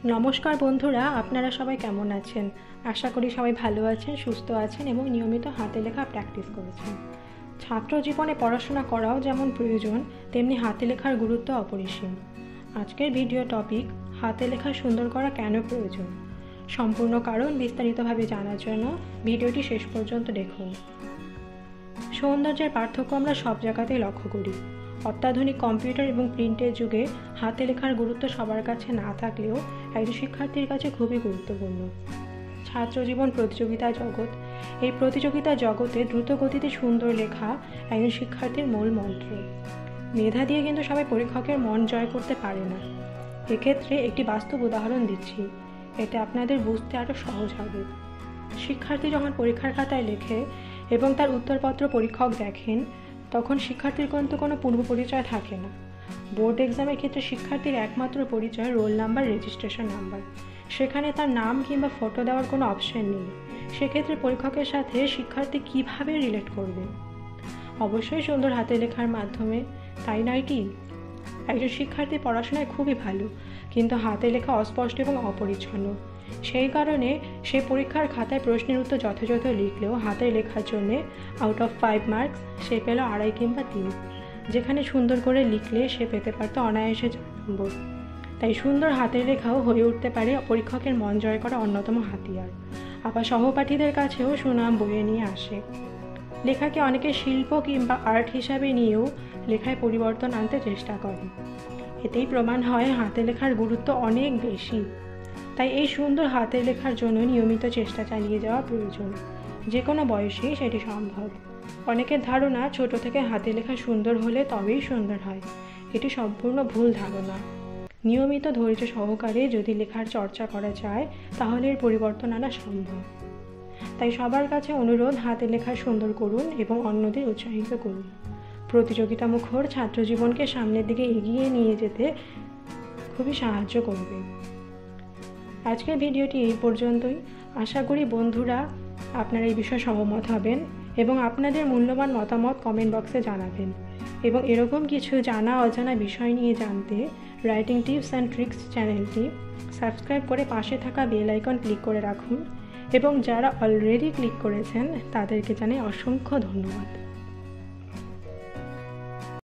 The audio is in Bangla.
নমস্কার বন্ধুরা, আপনারা সবাই কেমন আছেন? আশা করি সবাই ভালো আছেন, সুস্থ আছেন এবং নিয়মিত হাতে লেখা প্র্যাকটিস করেছেন। ছাত্র জীবনে পড়াশোনা করাও যেমন প্রয়োজন, তেমনি হাতে লেখার গুরুত্ব অপরিসীম। আজকের ভিডিও টপিক হাতে লেখা সুন্দর করা কেন প্রয়োজন। সম্পূর্ণ কারণ বিস্তারিতভাবে জানার জন্য ভিডিওটি শেষ পর্যন্ত দেখুন। সৌন্দর্যের পার্থক্য আমরা সব জায়গাতেই লক্ষ্য করি। অত্যাধুনিক কম্পিউটার এবং প্রিন্টের যুগে হাতে লেখার গুরুত্ব সবার কাছে না থাকলেও একজন শিক্ষার্থীর কাছে খুবই গুরুত্বপূর্ণ। ছাত্রজীবন প্রতিযোগিতা জগৎ। এই প্রতিযোগিতা জগতে দ্রুত গতিতে সুন্দর লেখা একজন শিক্ষার্থীর মূল মন্ত্র। মেধা দিয়ে কিন্তু সবাই পরীক্ষকের মন জয় করতে পারে না। এক্ষেত্রে একটি বাস্তব উদাহরণ দিচ্ছি, এতে আপনাদের বুঝতে আরও সহজ হবে। শিক্ষার্থী যখন পরীক্ষার খাতায় লেখে এবং তার উত্তরপত্র পরীক্ষক দেখেন, তখন শিক্ষার্থীর কিন্তু কোনো পূর্ব পরিচয় থাকে না। বোর্ড এক্সামের ক্ষেত্রে শিক্ষার্থীর একমাত্র পরিচয় রোল নাম্বার, রেজিস্ট্রেশন নাম্বার। সেখানে তার নাম কিংবা ফটো দেওয়ার কোনো অপশন নেই। সেক্ষেত্রে পরীক্ষকের সাথে শিক্ষার্থী কিভাবে রিলেট করবে? অবশ্যই সুন্দর হাতে লেখার মাধ্যমে, তাই নয় কি? একজন শিক্ষার্থী পড়াশোনায় খুবই ভালো, কিন্তু হাতে লেখা অস্পষ্ট এবং অপরিচ্ছন্ন। সেই কারণে সে পরীক্ষার খাতায় প্রশ্নের উত্তর যথাযথ লিখলেও হাতের লেখার জন্য আউট অফ 5 মার্কস সে পেল 2.5 কিংবা 3, যেখানে সুন্দর করে লিখলে সে পেতে পারত অনায়াসে 4 নম্বর। তাই সুন্দর হাতের লেখাও হয়ে উঠতে পারে পরীক্ষকের মন জয় করা অন্যতম হাতিয়ার। আবার সহপাঠীদের কাছেও সুনাম বয়ে নিয়ে আসে। লেখাকে অনেকে শিল্প কিংবা আর্ট হিসাবে নিয়েও লেখায় পরিবর্তন আনতে চেষ্টা করে। এতেই প্রমাণ হয় হাতে লেখার গুরুত্ব অনেক বেশি। তাই এই সুন্দর হাতের লেখার জন্য নিয়মিত চেষ্টা চালিয়ে যাওয়া প্রয়োজন। যে কোনো বয়সেই সেটি সম্ভব। অনেকের ধারণা ছোট থেকে হাতে লেখা সুন্দর হলে তবেই সুন্দর হয়। এটি সম্পূর্ণ ভুল ধারণা। নিয়মিত ধৈর্য সহকারে যদি লেখার চর্চা করা যায়, তাহলে এর পরিবর্তন আনা সম্ভব। তাই সবার কাছে অনুরোধ, হাতে লেখা সুন্দর করুন এবং অন্যদের উৎসাহিত করুন। প্রতিযোগিতামুখর ছাত্রজীবনকে সামনের দিকে এগিয়ে নিয়ে যেতে খুবই সাহায্য করবে। আজকের ভিডিওটি এই পর্যন্তই। আশা করি বন্ধুরা আপনারা এই বিষয়ে সহমত হবেন এবং আপনাদের মূল্যবান মতামত কমেন্ট বক্সে জানাবেন। এবং এরকম কিছু জানা অজানা বিষয় নিয়ে জানতে রাইটিং টিপস অ্যান্ড ট্রিক্স চ্যানেলটি সাবস্ক্রাইব করে পাশে থাকা বেল আইকন ক্লিক করে রাখুন। এবং যারা অলরেডি ক্লিক করেছেন তাদেরকে জানাই অসংখ্য ধন্যবাদ।